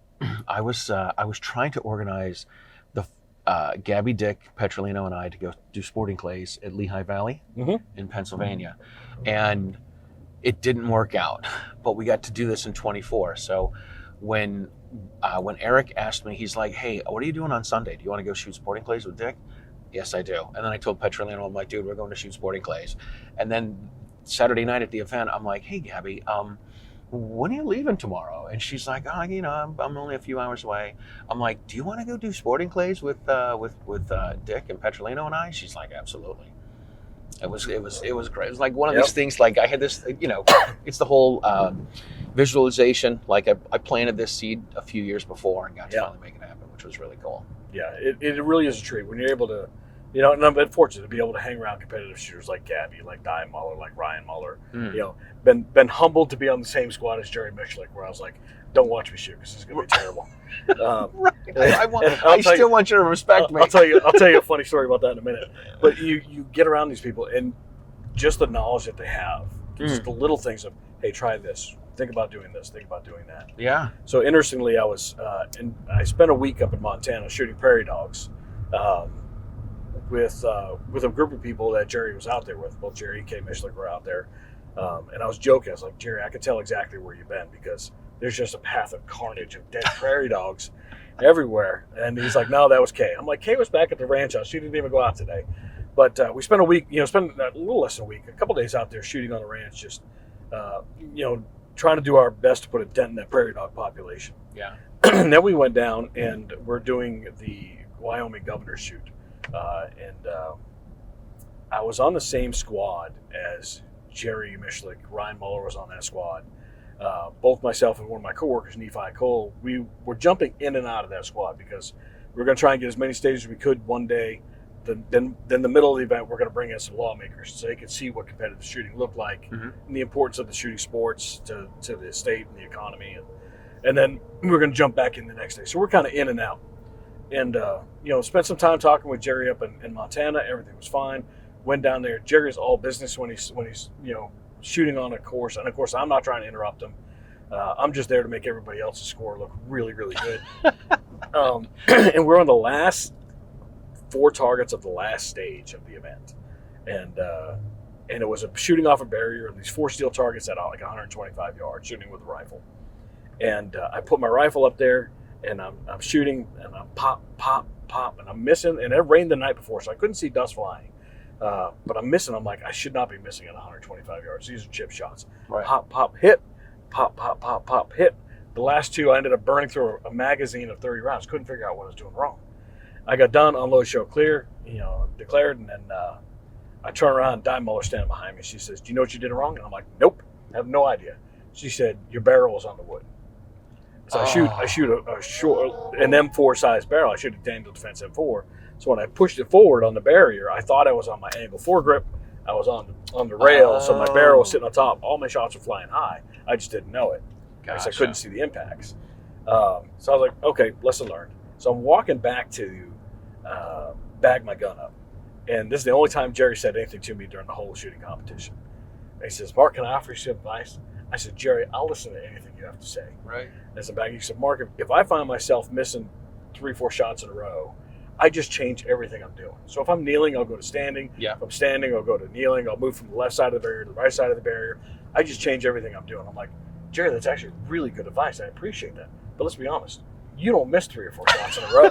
I was trying to organize the Gabby, Dick, Petrolino, and I to go do sporting clays at Lehigh Valley in Pennsylvania, and it didn't work out. But we got to do this in 24. So when Eric asked me, he's like, "Hey, what are you doing on Sunday? Do you want to go shoot sporting clays with Dick?" Yes, I do. And then I told Petrolino, I'm like, dude, we're going to shoot sporting clays. And then Saturday night at the event, I'm like, hey, Gabby, when are you leaving tomorrow? And she's like, I'm only a few hours away. I'm like, do you want to go do sporting clays with Dick and Petrolino and I? She's like, absolutely. It was great. It was like one of these things. Like I had this, it's the whole visualization. Like I planted this seed a few years before and got to finally make it happen, which was really cool. Yeah, it really is a treat when you're able to, and I'm fortunate to be able to hang around competitive shooters like Gabby, like Di Muller, like Ryan Muller. Been humbled to be on the same squad as Jerry Michlik, where I was like, don't watch me shoot because it's going to be terrible. Right. I still want you to respect me. I'll tell you a funny story about that in a minute. But you get around these people and just the knowledge that they have, just the little things of, hey, try this. Think about doing this. Think about doing that. Yeah. So interestingly, I spent a week up in Montana shooting prairie dogs, with a group of people that Jerry was out there with. Both Jerry and Kay Michlik were out there, and I was joking. I was like, Jerry, I could tell exactly where you've been because there's just a path of carnage of dead prairie dogs everywhere. And he's like, no, that was Kay. I'm like, Kay was back at the ranch house. She didn't even go out today. But we spent a week, spent a little less than a week, a couple days out there shooting on the ranch, just trying to do our best to put a dent in that prairie dog population. Yeah. And then we went down and we're doing the Wyoming governor's shoot. And I was on the same squad as Jerry Michlik. Ryan Muller was on that squad. Both myself and one of my coworkers, Nephi Cole, we were jumping in and out of that squad because we were going to try and get as many stages as we could one day. Then the middle of the event, we're going to bring in some lawmakers so they could see what competitive shooting looked like and the importance of the shooting sports to the state and the economy. And then we're going to jump back in the next day. So we're kind of in and out. And, spent some time talking with Jerry up in Montana. Everything was fine. Went down there. Jerry's all business when he's shooting on a course. And, of course, I'm not trying to interrupt him. I'm just there to make everybody else's score look really, really good. And we're on the last 4 targets of the last stage of the event. And it was a shooting off a barrier and these 4 steel targets at like 125 yards, shooting with a rifle. And I put my rifle up there and I'm shooting and I'm pop, and I'm missing. And it rained the night before, so I couldn't see dust flying. But I'm missing. I'm like, I should not be missing at 125 yards. These are chip shots. Right. Pop, hit. Pop, hit. The last 2, I ended up burning through a magazine of 30 rounds. Couldn't figure out what I was doing wrong. I got done, unload, show clear, declared, and then I turn around, Di Muller standing behind me. She says, do you know what you did wrong? And I'm like, nope. I have no idea. She said, your barrel is on the wood. So I shoot a short, an M4 size barrel. I shoot a Daniel Defense M4. So when I pushed it forward on the barrier, I thought I was on my angle foregrip. I was on the rail, so my barrel was sitting on top. All my shots were flying high. I just didn't know it. Because I couldn't see the impacts. So I was like, okay, lesson learned. So I'm walking back to bag my gun up. And this is the only time Jerry said anything to me during the whole shooting competition. And he says, Mark, can I offer you some advice? I said, Jerry, I'll listen to anything you have to say. Right. As a bag, he said, Mark, if I find myself missing 3-4 shots in a row, I just change everything I'm doing. So if I'm kneeling, I'll go to standing. Yeah. If I'm standing, I'll go to kneeling. I'll move from the left side of the barrier to the right side of the barrier. I just change everything I'm doing. I'm like, Jerry, that's actually really good advice. I appreciate that. But let's be honest, you don't miss 3 or 4 shots in a row.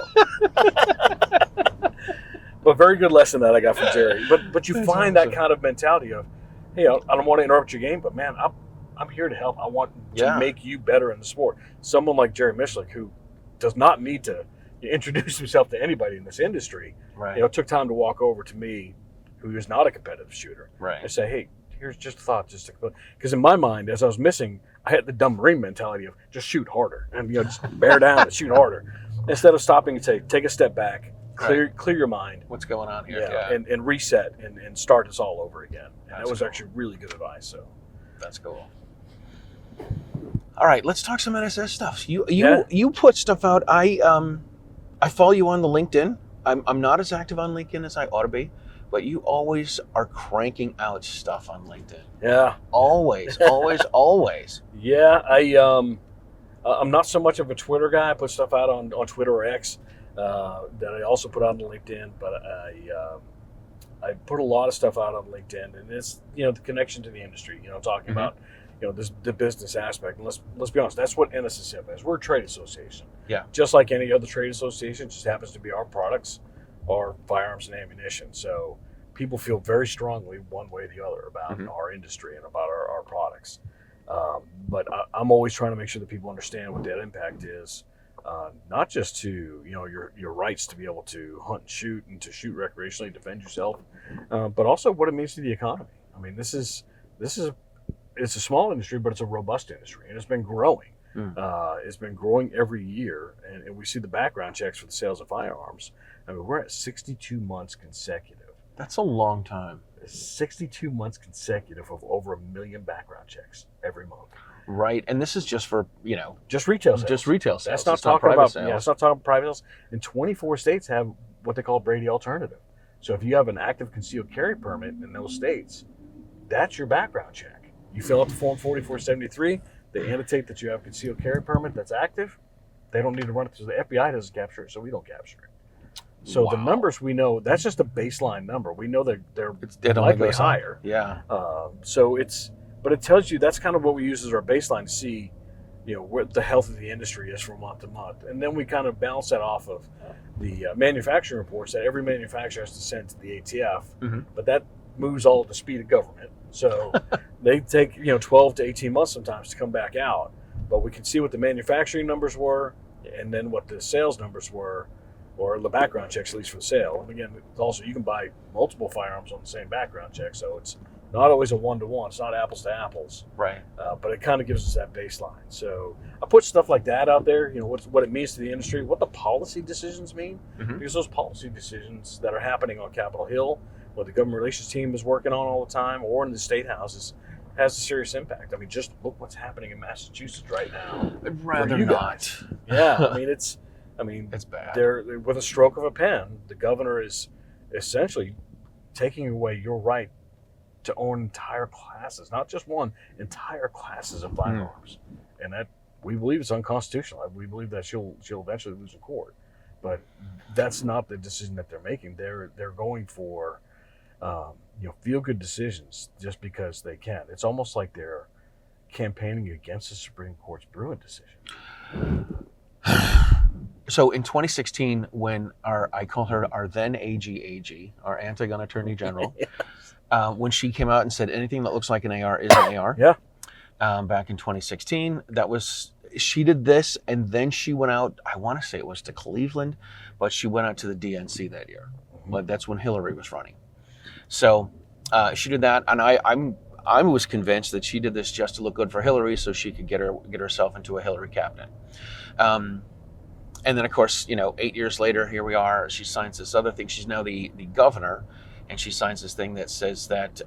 But very good lesson that I got from Jerry. But you find that kind of mentality of, hey, I don't want to interrupt your game, but man, I'm here to help. I want to make you better in the sport. Someone like Jerry Mishlik, who does not need to introduce himself to anybody in this industry, Right. Took time to walk over to me, who is not a competitive shooter, Right. and say, hey, here's just a thought, because in my mind, as I was missing, I had the dumb Marine mentality of just shoot harder and just bear down and shoot harder, instead of stopping and say, take a step back, clear your mind, What's going on here? and reset and start this all over again. And That's that was cool. actually really good advice. So That's cool. All right, let's talk some NSS stuff. You put stuff out. I follow you on the LinkedIn. I'm not as active on LinkedIn as I ought to be, but you always are cranking out stuff on LinkedIn. yeah, Always, always, always. yeah. I'm not so much of a Twitter guy. I put stuff out on Twitter or X that I also put out on LinkedIn, but I put a lot of stuff out on LinkedIn, and it's the connection to the industry. Talking about the business aspect. And let's be honest, that's what NSSF is. We're a trade association. Yeah. Just like any other trade association, it just happens to be our products are firearms and ammunition. So people feel very strongly one way or the other about our industry and about our products. But I'm always trying to make sure that people understand what that impact is, not just to your rights to be able to hunt and to shoot recreationally, defend yourself, but also what it means to the economy. I mean, it's a small industry, but it's a robust industry, and it's been growing. It's been growing every year, and we see the background checks for the sales of firearms. I mean, we're at 62 months consecutive. That's a long time. 62 months consecutive of over 1 million background checks every month. Right, and this is just for just retail sales. Just retail sales. That's not It's talking private about sales. it's not talking about private sales. And 24 states have what they call Brady alternative. So if you have an active concealed carry permit in those states, that's your background check. You fill out the form 4473. They annotate that you have a concealed carry permit that's active. They don't need to run it through. The FBI doesn't capture it, so we don't capture it. So the numbers we know, that's just a baseline number. We know that they're likely higher. Yeah. But it tells you that's kind of what we use as our baseline to see, what the health of the industry is from month to month. And then we kind of balance that off of the manufacturing reports that every manufacturer has to send to the ATF. But that moves all at the speed of government. So they take 12 to 18 months sometimes to come back out. But we can see what the manufacturing numbers were, and then what the sales numbers were, or the background checks, at least for the sale. And again, it's also you can buy multiple firearms on the same background check, so it's not always a one-to-one. It's not apples to apples. Right. But it kind of gives us that baseline. So I put stuff like that out there, what it means to the industry, what the policy decisions mean, because those policy decisions that are happening on Capitol Hill, what the government relations team is working on all the time, or in the state houses, has a serious impact. I mean, just look what's happening in Massachusetts right now. I'd rather you not. guys. Yeah, it's bad. They're with a stroke of a pen, the governor is essentially taking away your right to own entire classes, not just one, entire classes of firearms. And that, we believe, it's unconstitutional. We believe that she'll eventually lose in court. But that's not the decision that they're making. They're going for feel-good decisions just because they can. It's almost like they're campaigning against the Supreme Court's Bruin decision. So in 2016, when I call her our then AG, our anti-gun attorney general, when she came out and said anything that looks like an AR is an AR. Yeah. Back in 2016, she did this, and then she went out. I want to say it was to Cleveland, but she went out to the DNC that year. But that's when Hillary was running. So she did that, and I was convinced that she did this just to look good for Hillary, so she could get herself into a Hillary cabinet. And then, of course, 8 years later, here we are. She signs this other thing. She's now the governor, and she signs this thing that says that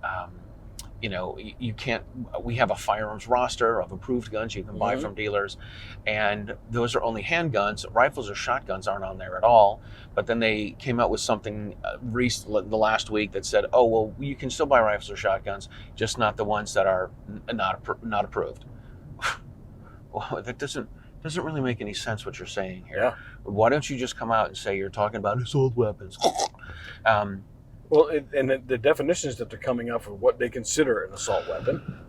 you can't. We have a firearms roster of approved guns you can buy from dealers, and those are only handguns. Rifles or shotguns aren't on there at all. But then they came out with something the last week that said, "Oh, well, you can still buy rifles or shotguns, just not the ones that are not approved." Well, that doesn't really make any sense what you're saying here. Yeah. Why don't you just come out and say you're talking about assault weapons? Well, and the definitions that they're coming up for what they consider an assault weapon.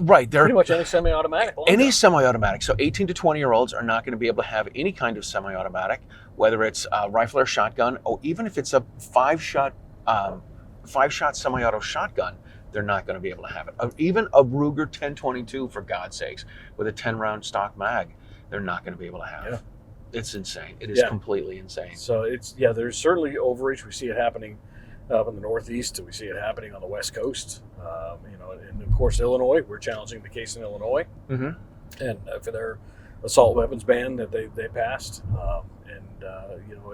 Right. They're pretty much any semi-automatic. Any semi-automatic. So 18 to 20-year-olds are not going to be able to have any kind of semi-automatic, whether it's a rifle or shotgun, or even if it's a five-shot semi-auto shotgun, they're not going to be able to have it. Even a Ruger 1022, for God's sakes, with a 10-round stock mag, they're not going to be able to have. Yeah. It's insane. It is completely insane. So there's certainly overreach. We see it happening up in the Northeast. We see it happening on the West Coast. And of course, Illinois. We're challenging the case in Illinois, and for their assault weapons ban that they passed. I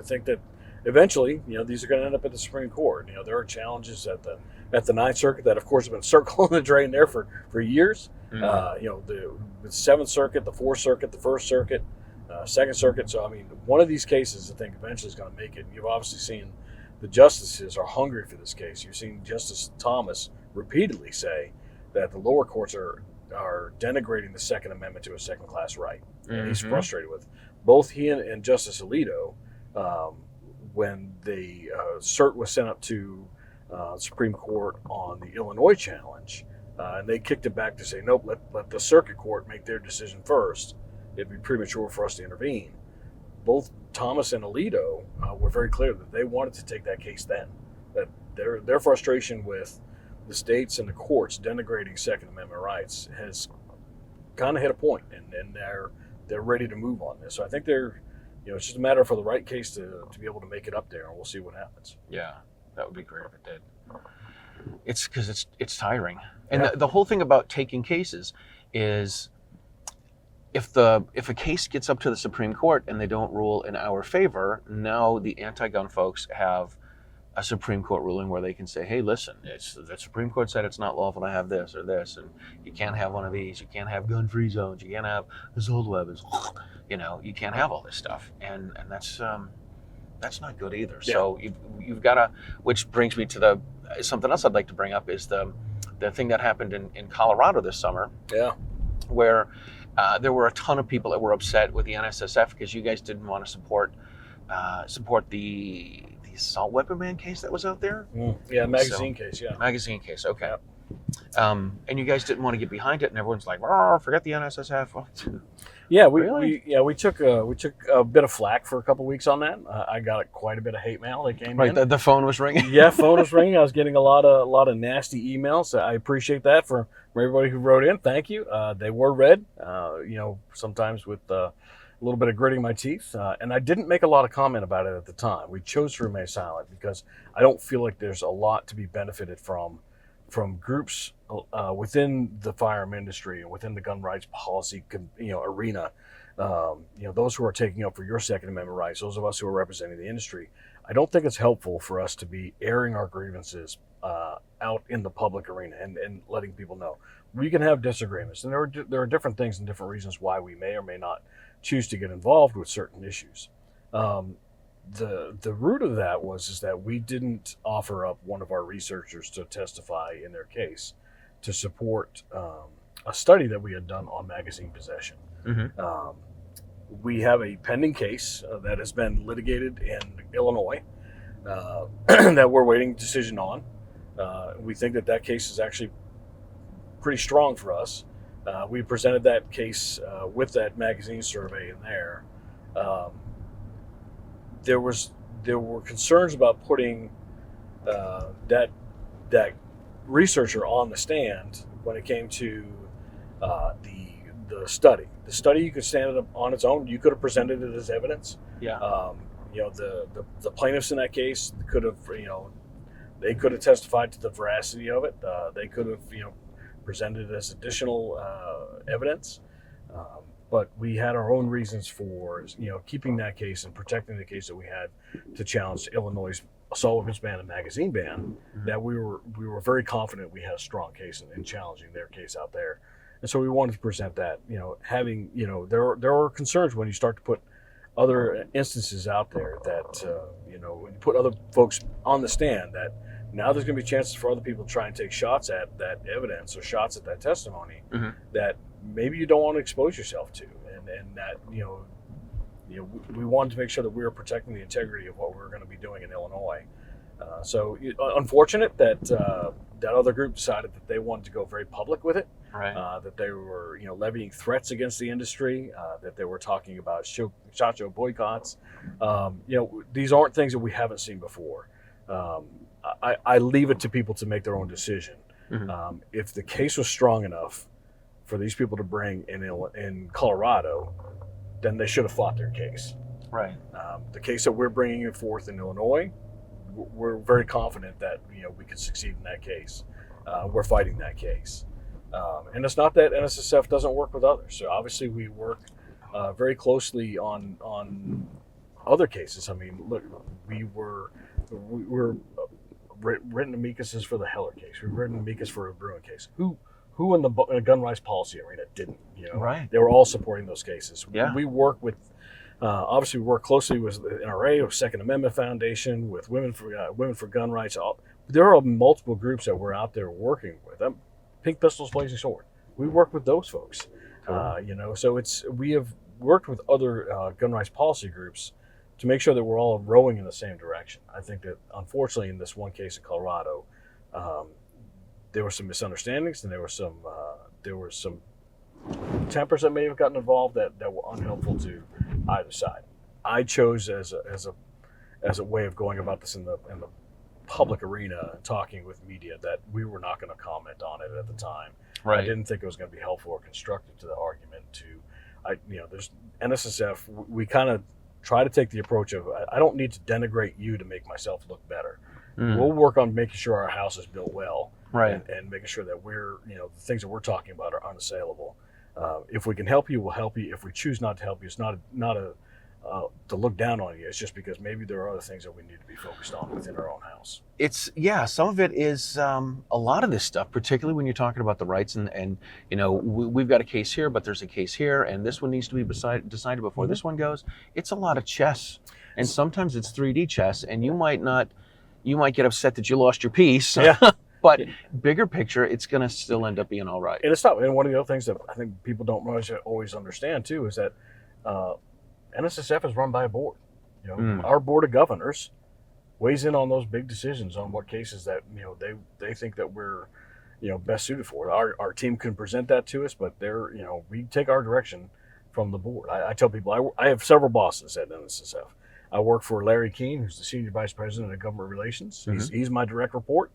think that eventually, these are going to end up at the Supreme Court. There are challenges at the Ninth Circuit that, of course, have been circling the drain there for years. The Seventh Circuit, the Fourth Circuit, the First Circuit, Second Circuit. So, one of these cases, I think, eventually is going to make it. You've obviously seen the justices are hungry for this case. You've seen Justice Thomas repeatedly say that the lower courts are denigrating the Second Amendment to a second-class right. And he's frustrated with both he and Justice Alito when the cert was sent up to Supreme Court on the Illinois challenge, and they kicked it back to say, nope, let the circuit court make their decision first. It'd be premature for us to intervene. Both Thomas and Alito were very clear that they wanted to take that case then. That their frustration with the states and the courts denigrating Second Amendment rights has kind of hit a point, and they're ready to move on this. So I think it's just a matter for the right case to be able to make it up there, and we'll see what happens. Yeah, that would be great if it did. It's because it's tiring, and the whole thing about taking cases is if a case gets up to the Supreme Court and they don't rule in our favor, now the anti-gun folks have a Supreme Court ruling where they can say, hey, listen, the Supreme Court said it's not lawful to have this or this, and you can't have one of these, you can't have gun-free zones, you can't have assault weapons, you can't have all this stuff, and that's not good either. Yeah. So you've got to, which brings me to something else I'd like to bring up is the thing that happened in Colorado this summer, where there were a ton of people that were upset with the NSSF because you guys didn't want to support the assault weapon ban case that was out there. Magazine case. Magazine case. Okay. And you guys didn't want to get behind it, and everyone's like, "Forget the NSSF." We took a bit of flack for a couple weeks on that. I got quite a bit of hate mail that came in. Right, the phone was ringing. Yeah, phone was ringing. I was getting a lot of nasty emails. I appreciate that from everybody who wrote in. Thank you. They were read. Sometimes with a little bit of gritting my teeth, and I didn't make a lot of comment about it at the time. We chose to remain silent because I don't feel like there's a lot to be benefited from groups within the firearm industry and within the gun rights policy arena. Those who are taking up for your Second Amendment rights, those of us who are representing the industry. I don't think it's helpful for us to be airing our grievances out in the public arena and letting people know. We can have disagreements, and there are different things and different reasons why we may or may not choose to get involved with certain issues. The root of that is that we didn't offer up one of our researchers to testify in their case to support a study that we had done on magazine possession. We have a pending case that has been litigated in Illinois that we're waiting a decision on. We think that case is actually pretty strong for us. We presented that case with that magazine survey in there. There were concerns about putting that researcher on the stand when it came to the study. The study, you could stand it up on its own. You could have presented it as evidence. Yeah. The plaintiffs in that case could have, they could have testified to the veracity of it. They could have, presented as additional evidence. But we had our own reasons for, keeping that case and protecting the case that we had to challenge Illinois' assault weapons ban and magazine ban. That we were very confident we had a strong case in challenging their case out there, and so we wanted to present that. Having there are concerns when you start to put other instances out there that when you put other folks on the stand, that now there's going to be chances for other people to try and take shots at that evidence or shots at that testimony that maybe you don't want to expose yourself to, and that we wanted to make sure that we were protecting the integrity of what we were going to be doing in Illinois. So unfortunate that that other group decided that they wanted to go very public with it, Right. that they were levying threats against the industry, that they were talking about SHOT Show boycotts. These aren't things that we haven't seen before. I leave it to people to make their own decision. If the case was strong enough for these people to bring in Colorado, then they should have fought their case. Right. The case that we're bringing forth in Illinois, we're very confident that we could succeed in that case. We're fighting that case, and it's not that NSSF doesn't work with others. So obviously we work very closely on other cases. I mean, look, we were written amicus for the Heller case. We've written amicus for a Bruin case. Who in the gun rights policy arena didn't? Right. They were all supporting those cases. Yeah. We work with, obviously, we work closely with the NRA, with Second Amendment Foundation, with Women for Gun Rights. There are multiple groups that we're out there working with. Pink Pistols, Blazing Sword. We work with those folks. Cool. So we have worked with other gun rights policy groups to make sure that we're all rowing in the same direction. I think that, unfortunately, in this one case in Colorado, there were some misunderstandings, and there were some tempers that may have gotten involved that were unhelpful to either side. I chose as a way of going about this in the public arena and talking with media that we were not going to comment on it at the time. Right. I didn't think it was going to be helpful or constructive to the argument. There's NSSF. We kind of try to take the approach of I don't need to denigrate you to make myself look better. We'll work on making sure our house is built well, Right. and making sure that we're the things that we're talking about are unassailable. If we can help you, we'll help you. If we choose not to help you, it's not to look down on you. It's just because maybe there are other things that we need to be focused on within our own house. Some of it is a lot of this stuff, particularly when you're talking about the rights and we've got a case here, but there's a case here, and this one needs to be decided before this one goes. It's a lot of chess, and sometimes it's 3D chess, and you might get upset that you lost your piece. Yeah. But bigger picture, it's going to still end up being all right. And it's not. And one of the other things that I think people don't always understand too is that NSSF is run by a board. Our board of governors weighs in on those big decisions on what cases that they think that we're best suited for. Our team can present that to us, but we take our direction from the board. I tell people I have several bosses at NSSF. I work for Larry Keene, who's the Senior Vice President of Government Relations. He's my direct report.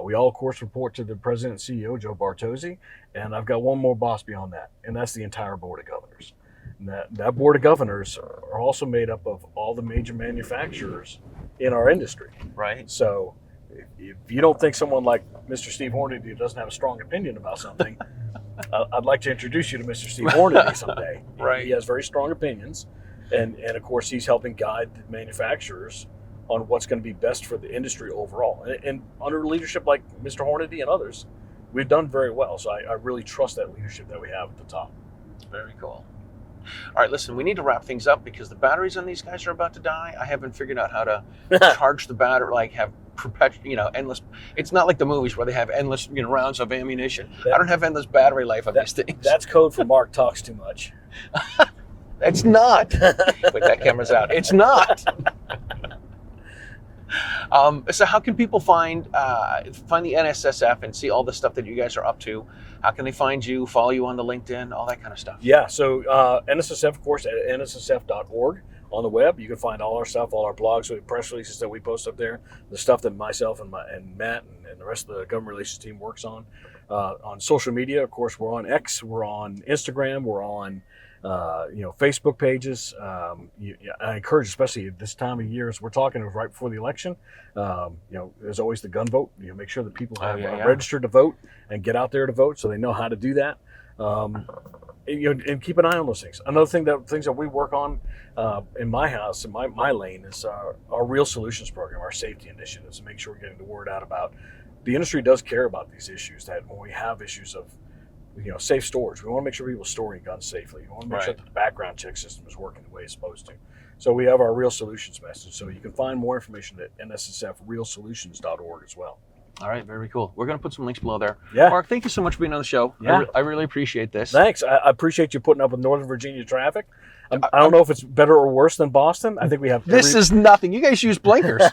We all, of course, report to the President and CEO, Joe Bartozzi, and I've got one more boss beyond that, and that's the entire Board of Governors. And that Board of Governors are also made up of all the major manufacturers in our industry. Right. So if you don't think someone like Mr. Steve Hornady doesn't have a strong opinion about something, I'd like to introduce you to Mr. Steve Hornady someday. Right. He has very strong opinions. And of course, he's helping guide the manufacturers on what's going to be best for the industry overall. And under leadership like Mr. Hornady and others, we've done very well. So I really trust that leadership that we have at the top. Very cool. All right, listen, we need to wrap things up because the batteries on these guys are about to die. I haven't figured out how to charge the battery, have perpetual, endless. It's not like the movies where they have endless, rounds of ammunition. I don't have endless battery life on these things. That's code for Mark talks too much. It's not. Wait, that camera's out. It's not. So how can people find the NSSF and see all the stuff that you guys are up to? How can they find you, follow you on the LinkedIn, all that kind of stuff? Yeah, so NSSF, of course, at nssf.org on the web. You can find all our stuff, all our blogs, press releases that we post up there, the stuff that myself and Matt and the rest of the government relations team works on. On social media, of course, we're on X, we're on Instagram, we're on Facebook pages. I encourage, especially at this time of year, as we're talking right before the election, there's always the gun vote. Make sure that people have registered to vote and get out there to vote so they know how to do that. And keep an eye on those things. Another things that we work on in my house, in my lane, is our Real Solutions program, our safety initiatives, to make sure we're getting the word out about. The industry does care about these issues. That when we have issues of safe storage, we want to make sure people are storing guns safely. We want to make sure that the background check system is working the way it's supposed to. So we have our Real Solutions message. So you can find more information at NSSFrealsolutions.org as well. All right, very cool. We're going to put some links below there. Yeah. Mark, thank you so much for being on the show. Yeah. I really appreciate this. Thanks. I appreciate you putting up with Northern Virginia traffic. I don't know if it's better or worse than Boston. I think we have... This is nothing. You guys use blinkers.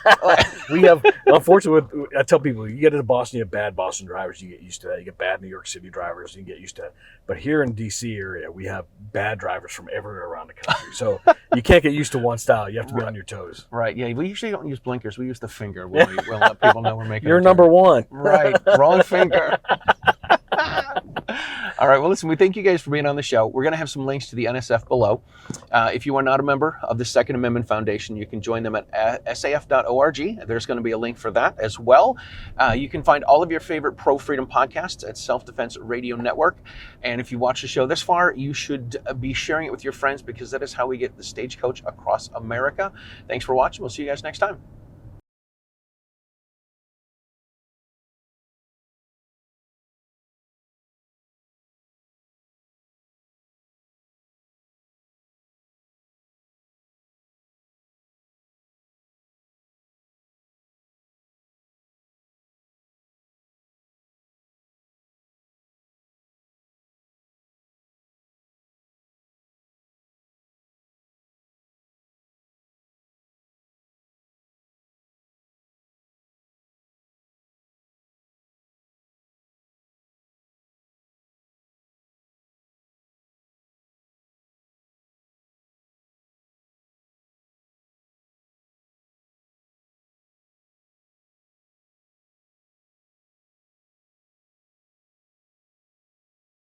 We have, unfortunately, I tell people, you get into Boston, you have bad Boston drivers, you get used to that. You get bad New York City drivers, you get used to that. But here in D.C. area, we have bad drivers from everywhere around the country. So you can't get used to one style. You have to be on your toes. Right, yeah. We usually don't use blinkers. We use the finger. We'll let people know we're making You're number one. Right, wrong finger. All right, well, listen, we thank you guys for being on the show. We're going to have some links to the NSF below. If you are not a member of the Second Amendment Foundation, you can join them at saf.org. There's going to be a link for that as well. You can find all of your favorite pro-freedom podcasts at Self-Defense Radio Network. And if you watch the show this far, you should be sharing it with your friends, because that is how we get the Stagecoach across America. Thanks for watching. We'll see you guys next time.